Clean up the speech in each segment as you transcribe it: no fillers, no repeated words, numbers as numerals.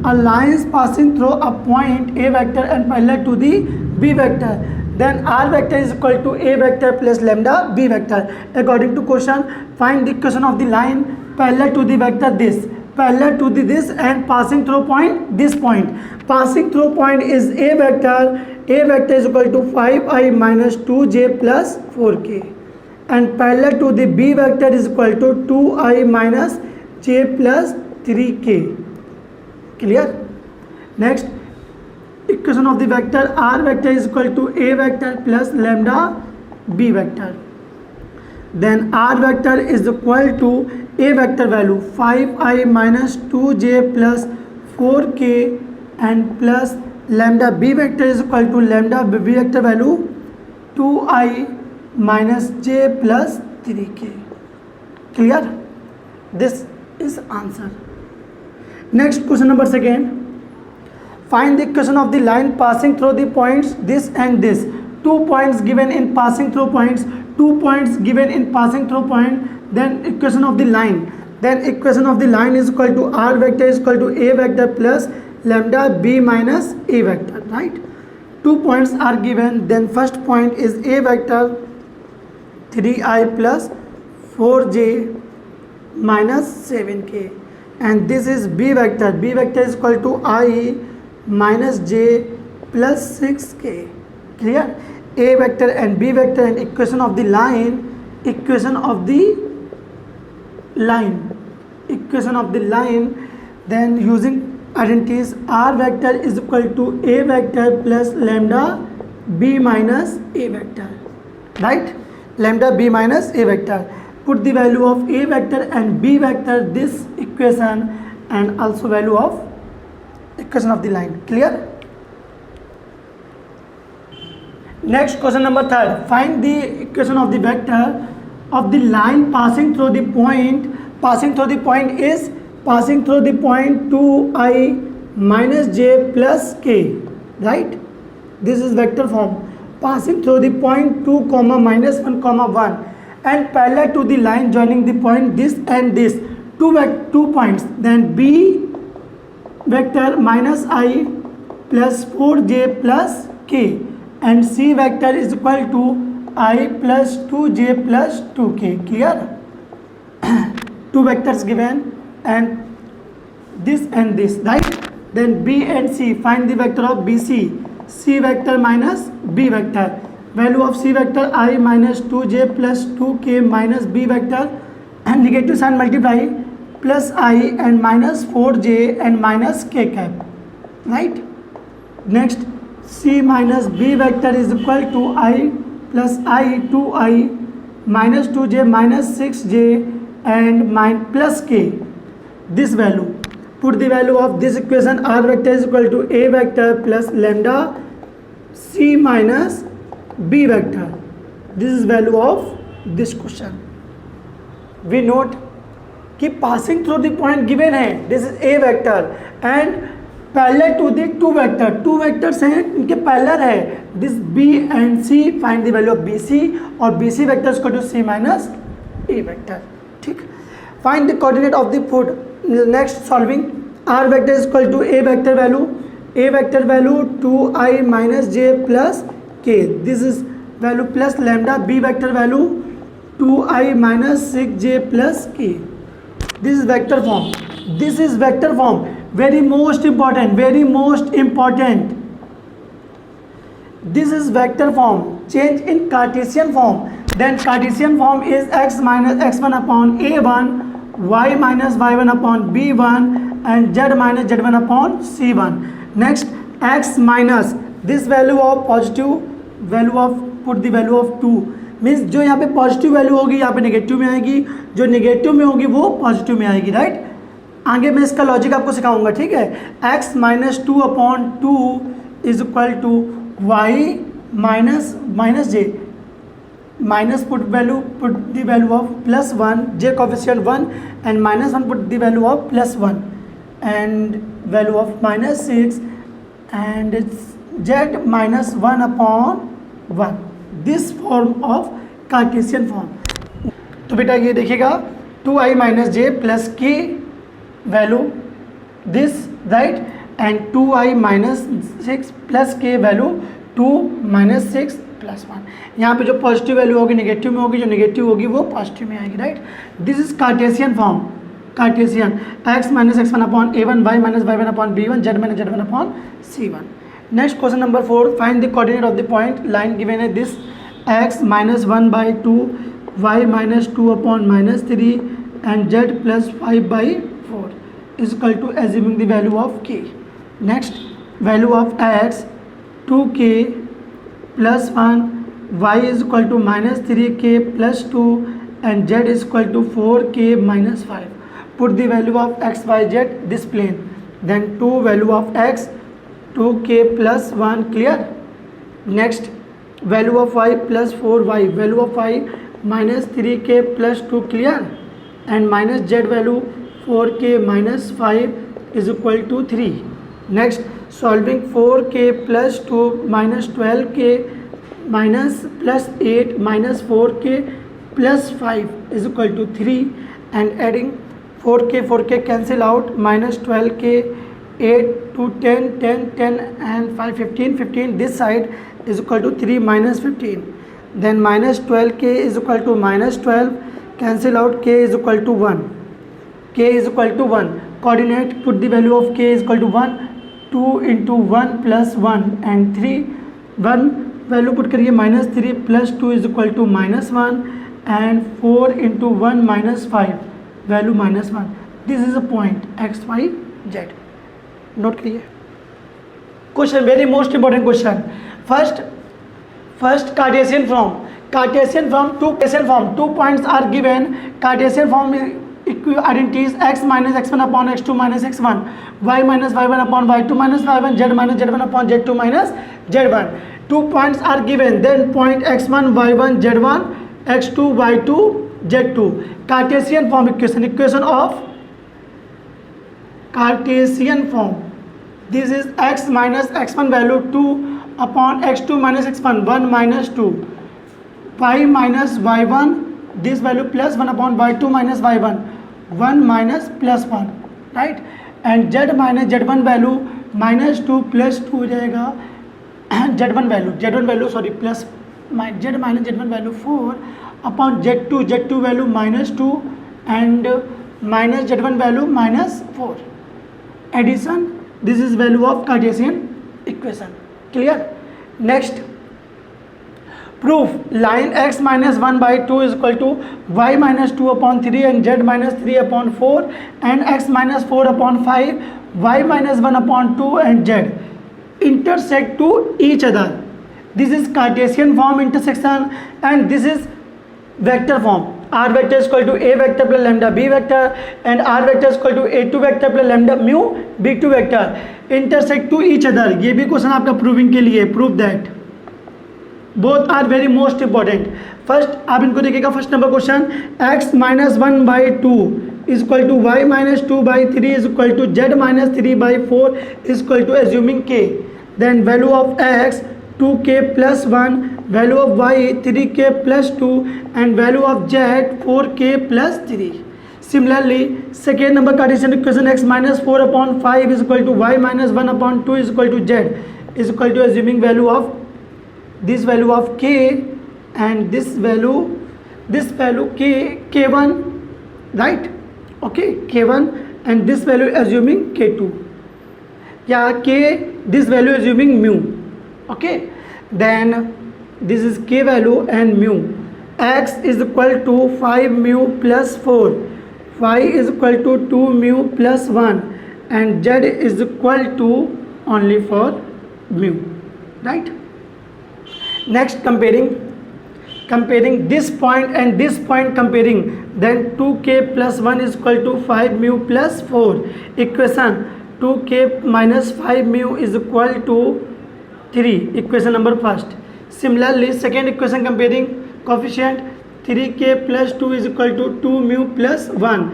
a line is passing through a point A vector and parallel to the B vector, then R vector is equal to A vector plus lambda B vector. According to question, find the equation of the line parallel to the vector this, parallel to the this and passing through point this point. Passing through point is A vector is equal to 5i minus 2j plus 4k, and parallel to the B vector is equal to 2i minus j plus 3k. Clear? Next, equation of the vector R vector is equal to A vector plus lambda B vector. Then R vector is equal to A vector value 5i minus 2j plus 4k and plus lambda B vector is equal to lambda B vector value 2i minus j plus 3k. Clear? This is answer. Next, question number second. Find the equation of the line passing through the points this and this. 2 points given in passing through points, 2 points given in passing through point, then equation of the line. Then equation of the line is equal to R vector is equal to A vector plus lambda B minus A vector, right? 2 points are given, then first point is A vector 3i plus 4j minus 7k, and this is B vector is equal to I minus j plus 6k. Clear? A vector and B vector and equation of the line, then using identities, R vector is equal to A vector plus lambda B minus A vector, right? Lambda B minus A vector. Put the value of A vector and B vector this equation and also value of equation of the line. Clear? Next, question number third. Find the equation of the vector of the line passing through the point. Passing through the point 2i minus j plus k, right? This is vector form. Passing through the point 2 comma minus 1 comma 1 and parallel to the line joining the point this and this. 2 points. Then B vector minus I plus 4j plus k, and C vector is equal to I plus 2j plus 2k. Clear? 2 vectors given and this, right? Then B and C, find the vector of BC. C vector minus B vector. Value of C vector I minus 2j plus 2k minus B vector, and negative sign multiply, plus I and minus 4j and minus k cap, right? Next, C minus B vector is equal to I plus I 2i minus 2j minus 6j and plus k. This value. Put the value of this equation. R vector is equal to A vector plus lambda C minus B vector. This is value of this question. We note कि passing through the point given है, this is A vector and parallel to the 2 vector. 2 vectors हैं, इनके parallel है. This B and C, find the value of BC और BC vector is equal to C minus A vector. ठीक. Find the coordinate of the foot. Next, solving. R vector is equal to A vector value 2i minus j plus k. This is value plus lambda. B vector value 2i minus 6j plus k. This is vector form. Very most important. This is vector form. Change in Cartesian form. Then Cartesian form is x minus x1 upon a1, y minus y1 upon b1 and z minus z1 upon c1. Next, x minus this value of positive value of, put the value of 2. Means जो यहाँ पे positive value होगी यहाँ पे negative में आएगी, जो negative में होगी वो पॉजिटिव में आएगी, राइट? आगे मैं इसका लॉजिक आपको सिखाऊंगा, ठीक है? x minus 2 upon 2 is equal to y minus j minus put the value of plus 1, j coefficient 1 and minus 1 put the value of plus 1 and value of minus 6 and it's z minus 1 upon 1. This form of Cartesian form. तो बेटा ये देखिएगा 2i minus j plus k value, this right, and 2i minus 6 plus के value 2 minus 6 plus 1। यहाँ पे जो positive value होगी negative में होगी, जो नेगेटिव होगी वो पॉजिटिव में आएगी, right. This is Cartesian form, Cartesian x minus x1 upon a1, y minus y1 upon b1, z minus z1 upon c1। Next question number 4, find the coordinate of the point line given है this x minus 1/2, y minus 2 upon minus 3 and z plus 5/4 is equal to assuming the value of k। Next value of x 2k plus 1, y is equal to minus 3k plus 2 and z is equal to 4k minus 5. Put the value of x, y, z this plane. Then 2 value of x 2k plus 1 clear. Next value of y plus 4y, value of y minus 3k plus 2 clear, and minus z value 4k minus 5 is equal to 3. Next solving 4k plus 2 minus 12k minus plus 8 minus 4k plus 5 is equal to 3, and adding 4k cancel out, minus 12k 8 to 10 10 10 and 5 15 this side is equal to 3 minus 15. Then minus 12k is equal to minus 12, cancel out, k is equal to 1, k is equal to 1. Coordinate, put the value of k is equal to 1, 2 into 1 plus 1 and 3, 1 value put करिए, minus 3 plus 2 is equal to minus 1 and 4 into 1 minus 5 value minus 1. This is a point x, y, z. Note करिए. Question, very most important question. First Cartesian form. Cartesian form, two points are given. Cartesian form identities x minus x1 upon x2 minus x1, y minus y1 upon y2 minus y1, z minus z1 upon z2 minus z1. 2 points are given. Then point x1 y1 z1, x2 y2 z2. Cartesian form equation of Cartesian form. This is x minus x1 value 2 upon x2 minus x1 1 minus 2, y minus y1 this value plus 1 upon y2 minus y1 1 minus plus 1, right, and z minus z1 value minus 2 plus 2 हो जाएगा, z1 value sorry plus z minus z1 value 4 upon z2 value minus 2 and minus z1 value minus 4. Addition, this is value of Cartesian equation. Clear? Next, proof line x minus 1/2 is equal to y minus 2 upon 3 and z minus 3 upon 4 and x minus 4 upon 5, y minus 1 upon 2 and z intersect to each other. This is Cartesian form intersection, and this is vector form. R vector is equal to a vector plus lambda b vector, and r vector is equal to a2 vector plus lambda mu b2 vector intersect to each other. ये भी question आपका proving के लिए, prove that both are very most important. First आप इनको देखिएगा, first number question x minus 1/2 is equal to y minus 2/3 is equal to z minus 3/4 is equal to assuming k. Then value of x 2k plus 1, value of y 3k plus 2 and value of z 4k plus 3. Similarly, second number Cartesian equation x minus 4 upon 5 is equal to y minus 1 upon 2 is equal to z is equal to assuming value of this value of k and this value k1, right, okay, k1 and this value assuming k2, yeah, k this value assuming mu, okay. Then this is k value and mu. X is equal to 5 mu plus 4, y is equal to 2 mu plus 1 and z is equal to only for mu, right. Next, comparing this point and this point comparing, then 2k plus 1 is equal to 5 mu plus 4. Equation 2k minus 5 mu is equal to 3, equation number first. Similarly, second equation comparing coefficient 3k plus 2 is equal to 2 mu plus 1,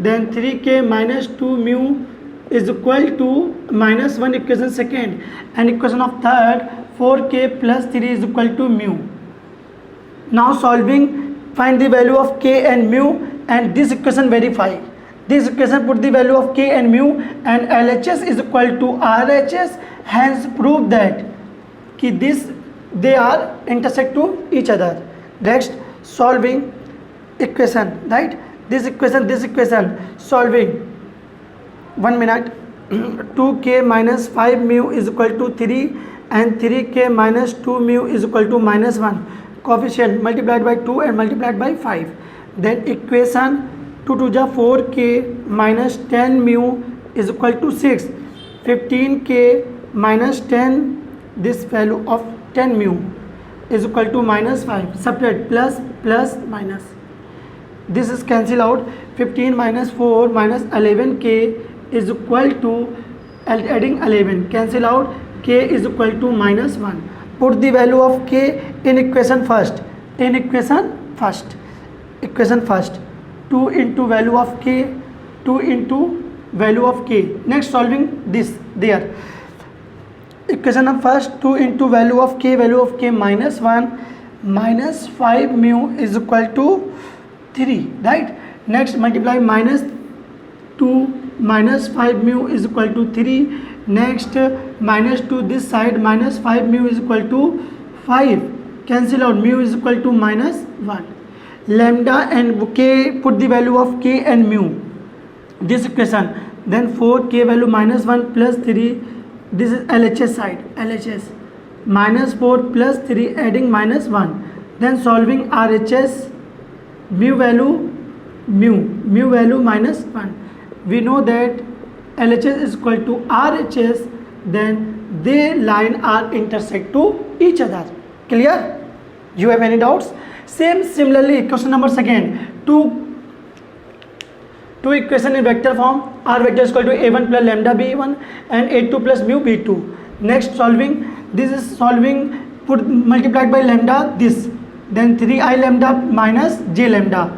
then 3k minus 2 mu is equal to minus 1, equation second, and equation of third 4k plus 3 is equal to mu. Now solving, find the value of k and mu and this equation verify. this equation put the value of k and mu and LHS is equal to RHS, hence prove that ki this they are intersect to each other. Next, solving equation, right? This equation solving, 1 minute. 2k minus 5 mu is equal to 3 and 3k minus 2 mu is equal to minus 1. Coefficient multiplied by 2 and multiplied by 5. Then equation 2 to the 4k minus 10 mu is equal to 6. 15k minus 10, this value of 10 mu is equal to minus 5. Subtract, plus minus. This is cancel out. 15 minus 4 minus 11k is equal to, adding 11, cancel out, k is equal to minus 1. Put the value of k in equation first. Equation first. 2 into value of k, 2 into value of k. Next, solving this there. Equation of first, 2 into value of k minus 1, minus 5 mu is equal to 3, right? Next, multiply minus 2 minus 5 mu is equal to 3. Next, minus 2 this side, minus 5 mu is equal to 5. Cancel out, mu is equal to minus 1. Lambda and k, put the value of k and mu. This equation. Then 4k value minus 1 plus 3. This is LHS side. LHS. Minus 4 plus 3 adding minus 1. Then solving RHS. Mu value minus 1. We know that LHS is equal to RHS, then they line are intersect to each other. Clear? You have any doubts? Similarly, question number second. Two equation in vector form. R vector is equal to A1 plus lambda B1 and A2 plus mu B2. Next, solving. This is solving, put multiplied by lambda this. Then 3i lambda minus j lambda.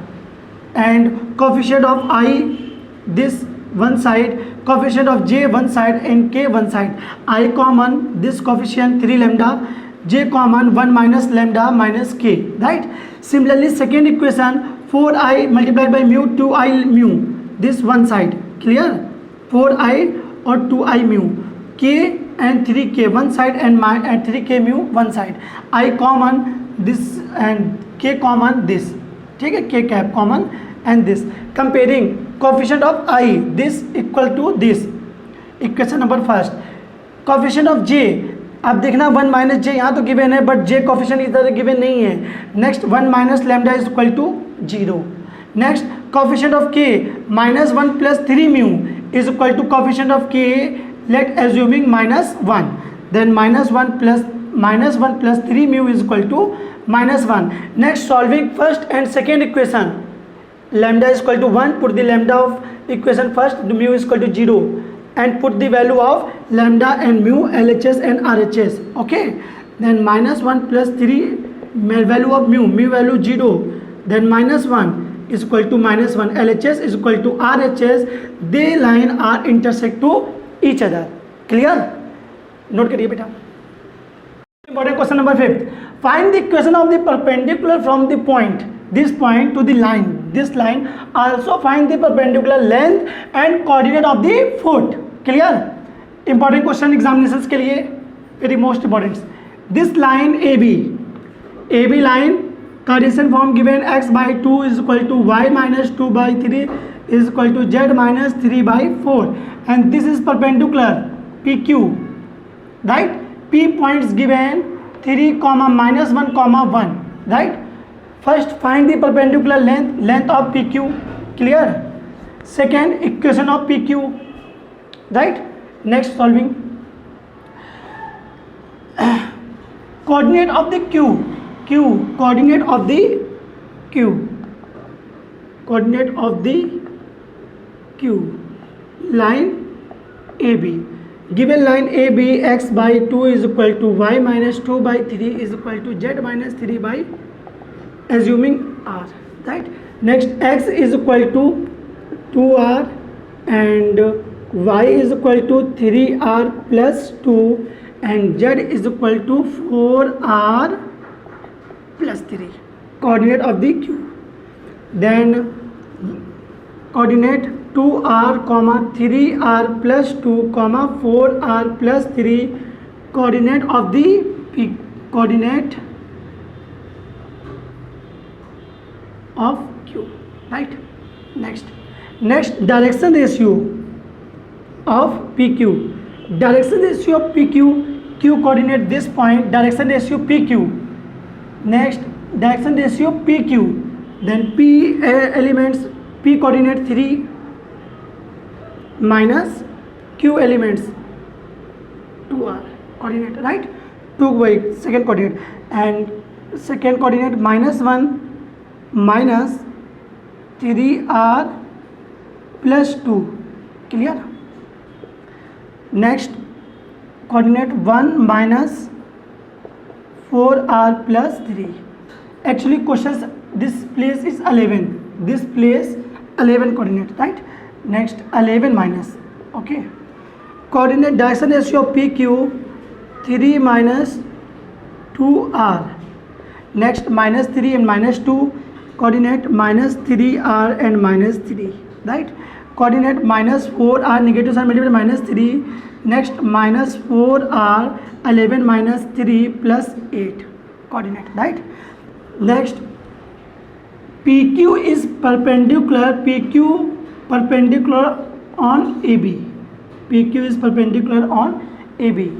And coefficient of I this one side, coefficient of j one side and k one side. I common, this coefficient 3 lambda, j common 1 minus lambda minus k, right? Similarly, second equation 4i multiplied by mu 2i mu, this one side. Clear? 4i or 2i mu, k and 3k one side and 3k mu one side. I common this and k common this. ठीक है, k cap common and this. Comparing coefficient of I, this equal to this. Equation number first. Coefficient of j, अब देखना 1 minus जे यहाँ तो given है, but j coefficient इधर given नहीं है. Next 1 minus lambda is equal to 0. Next coefficient of k minus 1 plus 3 mu is equal to coefficient of k, let assuming minus 1. Then minus 1 plus 3 mu is equal to minus 1. Next solving first and second equation. Lambda is equal to 1, put the lambda of equation first, the mu is equal to 0, and put the value of lambda and mu, LHS and RHS. Okay, then minus 1 plus 3 value of mu value 0, then minus 1 is equal to minus 1, LHS is equal to RHS. They line are intersect to each other. Clear? Note करिए बेटा. Important question number 5. Find the equation of the perpendicular from the point, this point to the line, this line. Also find the perpendicular length and coordinate of the foot. Clear? Important question examinations के लिए, very most important. This line AB line coordination form given x by 2 is equal to y minus 2 by 3 is equal to z minus 3 by 4, and this is perpendicular PQ, right? P points given 3, minus 1, 1, right? First find the perpendicular length of PQ. Clear? Second equation of PQ, right? Next solving coordinate of the coordinate of the Q line AB. Given line AB, x by 2 is equal to y minus 2 by 3 is equal to z minus 3 by, assuming r, right? Next, x is equal to 2r and y is equal to 3r plus 2 and z is equal to 4r plus 3. Coordinate of the Q. Then coordinate 2r comma 3r plus 2 comma 4r plus 3 coordinate of the P, coordinate of Q, right? Next direction ratio of PQ. Direction ratio of PQ, Q coordinate this point, direction ratio PQ. Next direction ratio PQ, then P elements, P coordinate 3 minus Q elements 2r coordinate, right? 2 by second coordinate, and second coordinate minus 1 minus 3r plus 2, clear? Next coordinate 1 minus 4r plus 3. Actually questions, this place is 11, this place 11 coordinate, right? Next 11 minus, okay. Coordinate direction ratio of PQ 3 minus 2r. Next minus 3 and minus 2, coordinate minus 3r and minus 3, right? Coordinate minus 4r, negative sign multiplied minus 3. Next minus 4r, 11 minus 3 plus 8 coordinate, right? Next PQ is perpendicular, PQ perpendicular on AB, PQ is perpendicular on AB,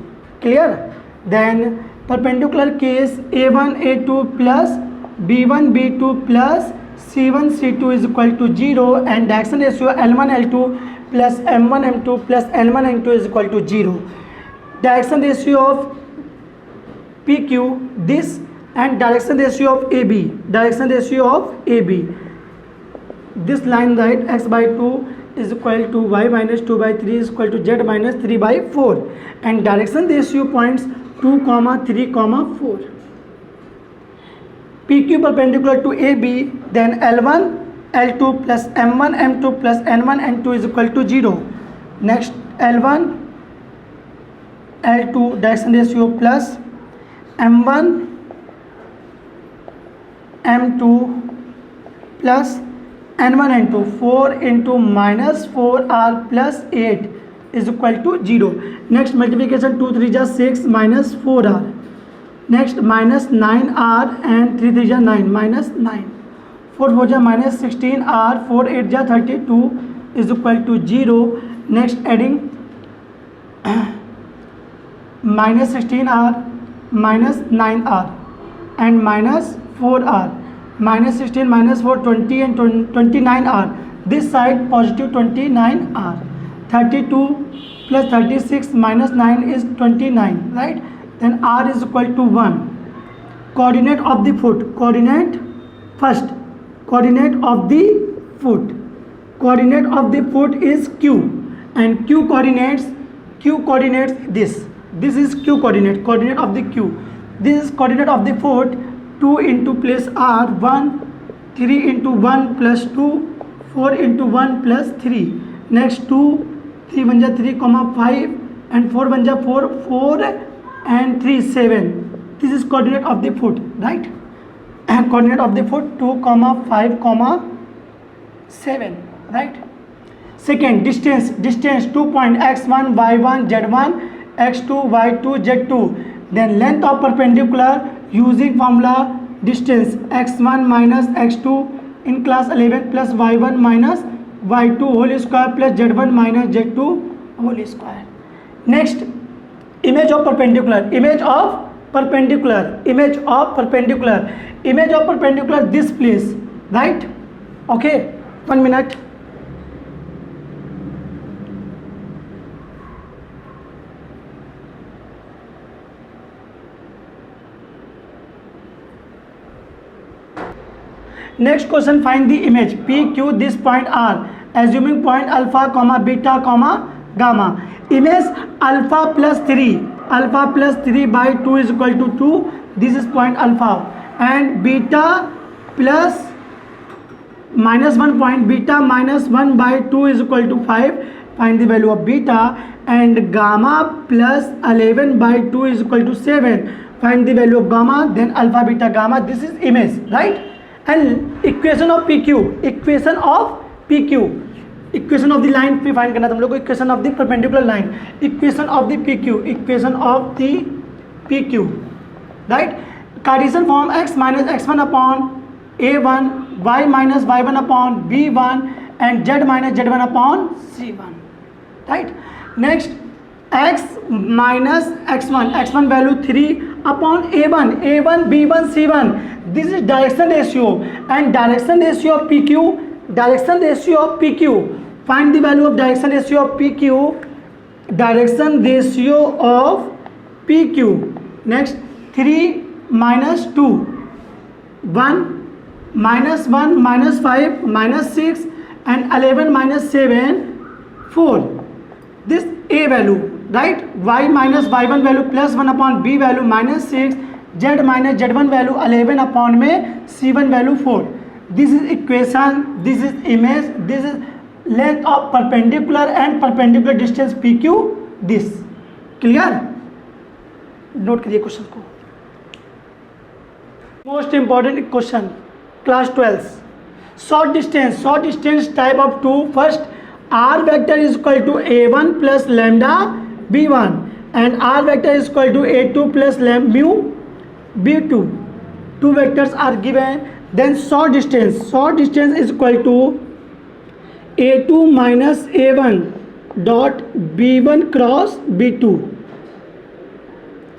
clear? Then perpendicular case A1 A2 plus B1 B2 plus C1 C2 is equal to 0, and direction ratio L1 L2 plus M1 M2 plus N1 N2 is equal to 0. Direction ratio of PQ this, and direction ratio of AB, direction ratio of AB, this line, right? X by 2 is equal to y minus 2 by 3 is equal to z minus 3 by 4, and direction ratio points 2 comma 3 comma 4. PQ perpendicular to AB, then L1 L2 plus M1 M2 plus N1 N2 is equal to 0. Next L1 L2 direction ratio plus M1 M2 plus N1 N2, 4 into minus 4r plus 8 is equal to 0. Next multiplication 2 3 is 6 minus 4r. Next minus 9r and 3 3 is 9 minus 9. 4 4 is minus 16r, 4 8 is 32 is equal to 0. Next adding minus 16r minus 9r and minus 4r, minus 16 minus 4 20 and 29r, this side positive 29r. 32 plus 36 minus 9 is 29, right? Then r is equal to 1. Coordinate of the foot, coordinate first, coordinate of the foot, coordinate of the foot is q, and q coordinates this is q coordinate, coordinate of the q. This is coordinate of the foot, 2 into place r, 1, 3 into 1 plus 2, 4 into 1 plus 3. Next 2, 3 1 is 3 comma 5 and 4 1 is 4, 4 and 3 7. This is coordinate of the foot, right? And coordinate of the foot 2 comma 5 comma 7, right? Second distance 2 point x1 y1 z1 x2 y2 z2. Then length of perpendicular using formula distance x1 minus x2 in class 11 plus y1 minus y2 whole square plus z1 minus z2 whole square. Next image of perpendicular, image of perpendicular this place, right? Okay, 1 minute. Next question, find the image PQ, this point R, assuming point alpha comma beta comma gamma. Image alpha plus 3 by 2 is equal to 2, this is point alpha, and beta plus minus 1 point, beta minus 1 by 2 is equal to 5, find the value of beta, and gamma plus 11 by 2 is equal to 7, find the value of gamma, then alpha beta gamma. This is image, right? And equation of PQ, equation of the line पे find करना था हम लोग को, equation of the perpendicular line, equation of the P Q, equation of the P Q, right. Cartesian form x minus x1 upon a1, y minus y1 upon b1 and z minus z1 upon c1, right. Next x minus x1 value 3 upon a1 b1 c1. This is direction ratio and direction ratio of pq, direction ratio of pq. Find the value of direction ratio of pq, direction ratio of pq. Next 3 minus 2, 1 minus 1 minus 5 minus 6 and 11 minus 7, 4. This a value, right? Y minus y1 value plus 1 upon b value minus 6, z minus z1 value 11 upon में c1 value 4. This is equation, this is image, this is length of perpendicular and perpendicular distance pq. This clear? Note करिए question को. Most important question, class 12. Short distance type of 2. First, r vector is equal to a1 plus lambda b1 and r vector is equal to a2 plus mu b2. Two vectors are given. Then short distance is equal to a2 minus a1 dot b1 cross b2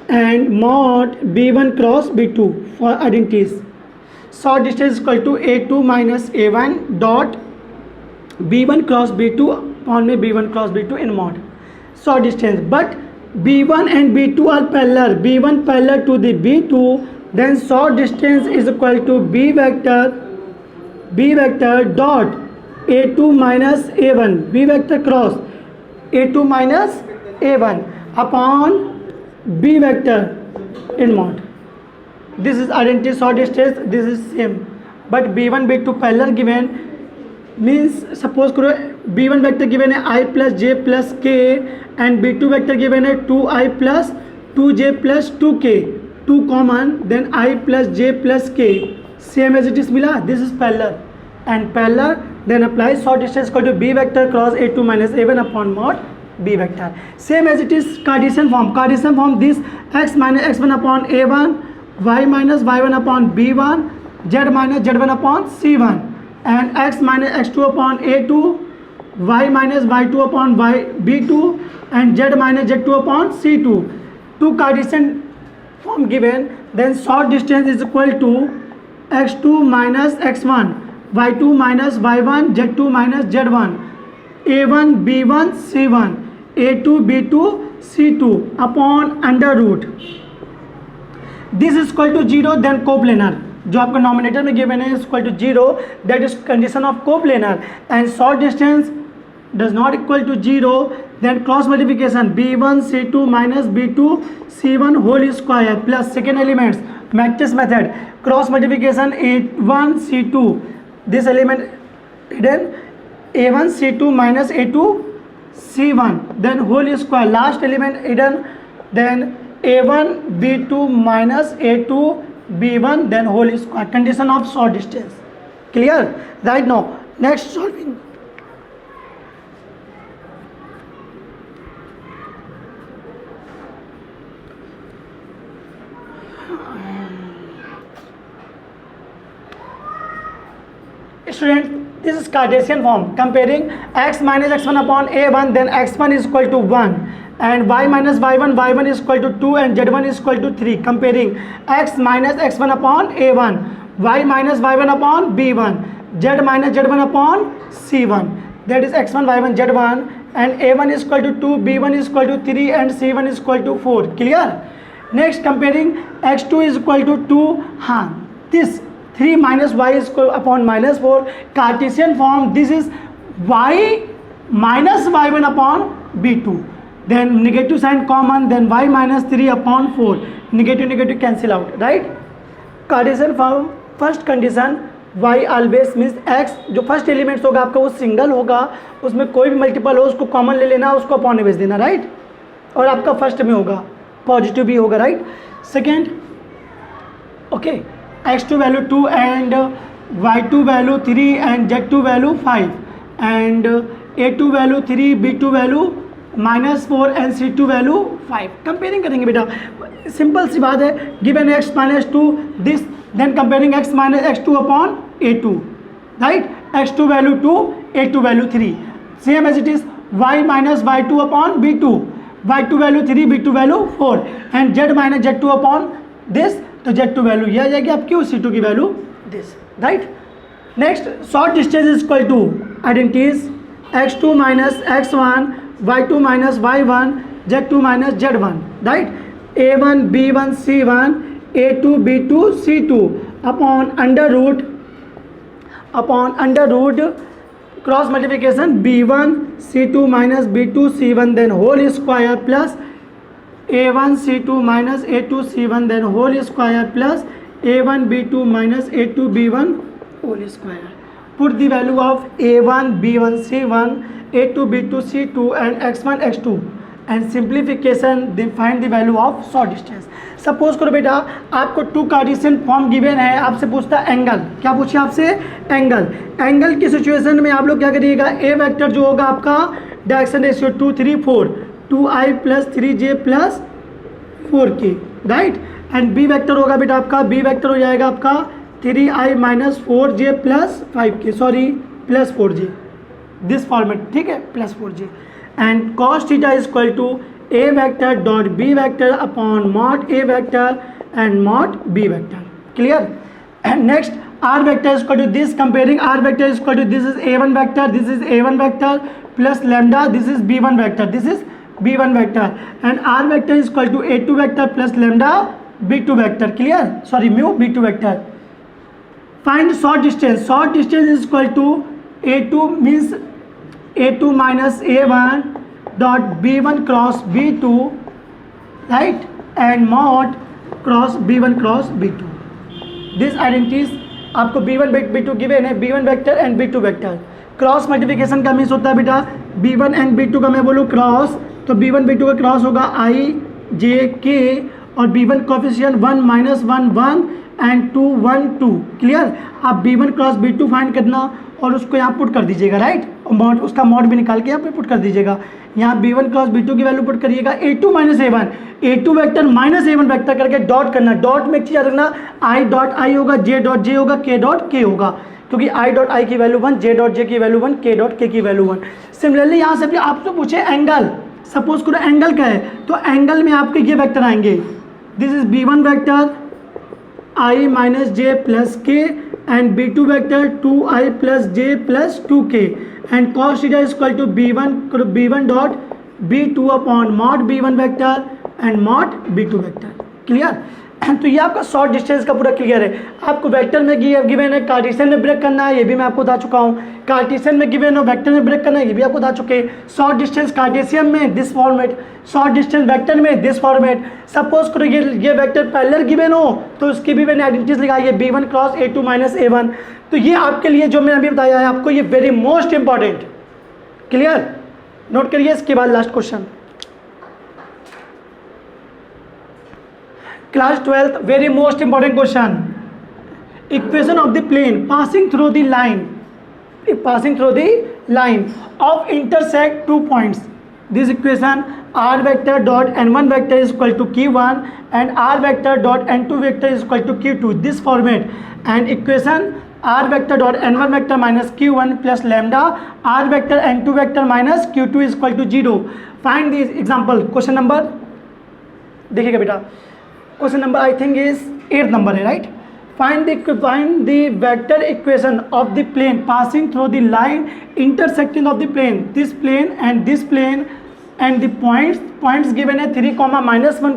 and mod b1 cross b2 for identities. Short distance is equal to a2 minus a1 dot b1 cross b2 upon में b1 cross b2 in mod. Short distance, but b1 and b2 are parallel, b1 parallel to the b2, then short distance is equal to b vector dot a2 minus a1, b vector cross a2 minus a1 upon b vector in mod. This is identity short distance, this is same, but b1 b2 parallel given means suppose करो b1 vector given है I plus j plus k and b2 vector given है 2i plus 2j plus 2k, 2 common, then I plus j plus k, same as it is मिला. This is parallel and parallel, then apply short distance equal to b vector cross a2 minus a1 upon mod b vector. Same as it is Cartesian form, this x minus x1 upon a1, y minus y1 upon b1, z minus z1 upon c1 and x minus x2 upon a2, y minus y2 upon b2 and z minus z2 upon c2. Two Cartesian form given, then short distance is equal to x2 minus x1, y2 minus y1, z2 minus z1, a1 b1 c1, a2 b2 c2 upon under root. This is equal to 0, then coplanar. जो आपका nominator में given है equal to 0, that is condition of coplanar. And short distance does not equal to 0, then cross multiplication b1 c2 minus b2 c1 whole square plus second elements matrix method, cross multiplication a1 c2, this element hidden a1 c2 minus a2 c1, then whole square, last element hidden, then a1 b2 minus a2 b1, then whole square. Condition of short distance. Clear? Right now, next solving. Student, this is Cartesian form comparing x minus x1 upon a1, then x1 is equal to 1 and y minus y1 is equal to 2 and z1 is equal to 3. Comparing x minus x1 upon a1, y minus y1 upon b1, z minus z1 upon c1, that is x1 y1 z1, and a1 is equal to 2, b1 is equal to 3 and c1 is equal to 4. Clear? Next, comparing x2 is equal to 2, this 3 minus y is equal upon minus 4. Cartesian form, this is y minus y1 upon b2, then negative sign common, then y minus 3 upon 4, negative cancel out, right? Cartesian form, first condition y always means x जो first elements होगा आपका वो single होगा, उसमें कोई भी multiple हो उसको कॉमन ले लेना, उसको अपॉन में भेज देना, राइट? और आपका फर्स्ट में होगा पॉजिटिव भी होगा, right? Second, okay, x2 value 2 and y2 value 3 and z2 value 5 and A2 value 3, B2 value -4 and C2 value 5. Comparing करेंगे बेटा, सिंपल सी बात है. Given x -2 this, then comparing x -x2 upon A2, right. x2 value 2, A2 value 3, same as it is. y -y2 upon B2, y2 value 3, B2 value 4 and z -z2 upon this, तो Z2 value ये आ जाएगी आपकी और C2 की value this, right. Next, short distance is equal to identities x2 -x1, y2 -y1, z2 -z1, right. a1 b1 c1, a2 b2 c2 upon under root cross multiplication b1 c2 b2 c1 then whole square plus a1 c2 a2 c1 then whole square plus a1 b2 a2 b1 whole square. Put the value of a1 b1 c1, a2 b2 c2 and x1 x2 and simplification find the value of short distance. Suppose करो बेटा आपको to Cartesian form given है, आपसे पूछता है angle. क्या पूछे आपसे? एंगल की सिचुएशन में आप लोग क्या करिएगा, ए वेक्टर जो होगा आपका direction ratio 2 3 4, 2i + 3j + 4k, right. And B vector होगा बेटा आपका, बी वेक्टर हो जाएगा आपका 3i - 4j + 5k, sorry + 4j, this format, ठीक है, + 4j. And cos theta is equal to a vector dot b vector upon mod a vector and mod b vector. Clear. And next, r vector is equal to this, comparing r vector is equal to this is a1 vector, this is a1 vector plus lambda, this is b1 vector, this is b1 vector and r vector is equal to a2 vector plus lambda b2 vector. Clear, sorry mu b2 vector. Find short distance. Short distance is equal to A2 means A2 minus A1 dot B1 cross B2, right, and mod cross B1 cross B2. This identities आपको B1 B2 given है, B1 vector and B2 vector. Cross multiplication का means होता है बेटा B1 and B2 का मैं बोलूँ cross, तो B1 B2 का क्रॉस होगा I J K और B1 कोफिशिएंट 1 -1 1 एंड 2 1 2. क्लियर. आप b1 क्रॉस b2 फाइंड करना और उसको यहाँ पुट कर दीजिएगा, राइट. और मॉड, उसका मॉड भी निकाल के यहाँ पे पुट कर दीजिएगा. यहाँ b1 क्रॉस b2 की वैल्यू पुट करिएगा. a2 -a1, a2 vector -a1 vector करके डॉट करना. डॉट में एक चीज़ याद रखना, i डॉट i होगा, j डॉट j होगा, k डॉट k होगा, क्योंकि i डॉट i की वैल्यू 1, j डॉट j की वैल्यू 1, k डॉट k की वैल्यू 1. सिमिलरली यहाँ से भी आपसे पूछे एंगल, सपोज करो एंगल का है, तो एंगल में आपके ये वेक्टर आएंगे. This is b1 vector I minus j plus k and b2 vector 2i plus j plus 2k and cos theta is equal to b1 dot b2 upon mod b1 vector and mod b2 vector. Clear. तो ये आपका short distance का पूरा clear है. आपको vector में given है, Cartesian में ब्रेक करना है, ये भी मैं आपको बता चुका हूँ. कार्टेशियन में गिवन है, वेक्टर में ब्रेक करना है, ये भी आपको बता चुके. शॉर्ट डिस्टेंस कार्टेशियन में this format, short distance vector में दिस फॉर्मेट. सपोज करो ये वेक्टर पैरेलल गिवन हो तो उसकी भी मैंने आइडेंटिटीज लगाई है, b1 क्रॉस a2 -a1. तो ये आपके लिए जो मैंने अभी बताया है आपको, ये very most important. Clear. Note करिए. इसके बाद last question, class 12th, very most important question. Equation of the plane passing through the line of intersect 2 points. This equation r vector dot n1 vector is equal to q1 and r vector dot n2 vector is equal to q2. This format. And equation r vector dot n1 vector minus q1 plus lambda r vector n2 vector minus q2 is equal to 0. Find the example. Question number देखिएगा बेटा, question number I think is 8th number है, right. Find the vector equation of the plane passing through the line intersecting of the plane, this plane and the points given है 3, -1,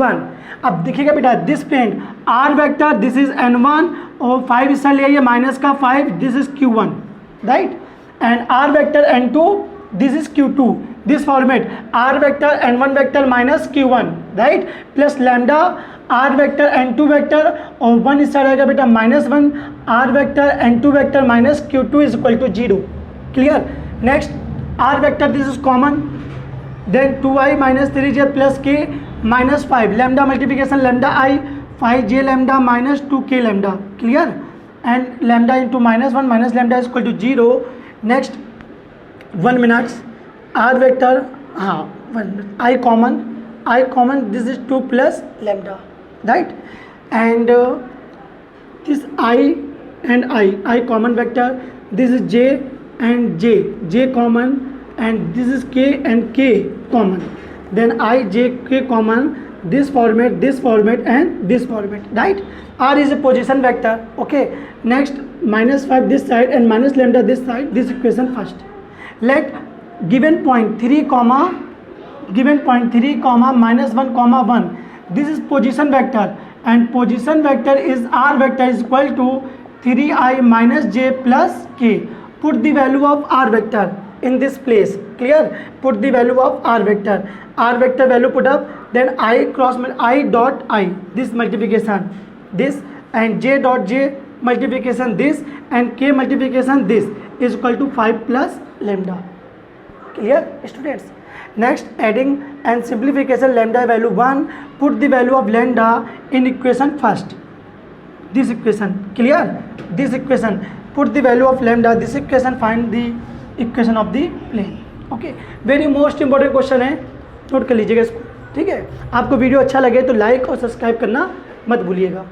1. अब देखिएगा बेटा, this plane r vector, this is n1 और 5 हिस्सा ले आइए minus का 5, this is q1, right. And r vector n2, this is q2. This format r vector n1 vector minus q1, right, plus lambda r vector n2 vector और 1 हिस्सा रहेगा बेटा -1 r vector n2 vector minus q2 is equal to 0. Clear. Next, r vector this is common, then 2i - 3j plus k -5 lambda multiplication lambda i 5j lambda minus 2k lambda. Clear. And lambda into -1 minus lambda is equal to 0. Next, 1 minutes, r vector, हाँ 1 minute, I common, this is 2 plus lambda, right? And this I and I common vector, this is j and j common, and this is k and k common, then I j k common, this format and this format, right? R is a position vector. Okay, next -5 this side and minus lambda this side, this equation first. Let given point 3 comma minus 1 comma 1, this is position vector, and position vector is r vector is equal to 3i minus j plus k. Put the value of r vector in this place. Clear? Put the value of r vector value put up, then I cross I dot I, this multiplication this, and j dot j multiplication this, and k multiplication this is equal to 5 plus lambda. Clear, students? Next, adding and simplification, lambda value 1, put the value of lambda in equation first, this equation. Clear? This equation, put the value of lambda, this equation, find the equation of the plane. Okay, very most important question है, note कर लीजिएगा इसको, ठीक है? आपको video अच्छा लगे तो लाइक और सब्सक्राइब करना मत भूलिएगा।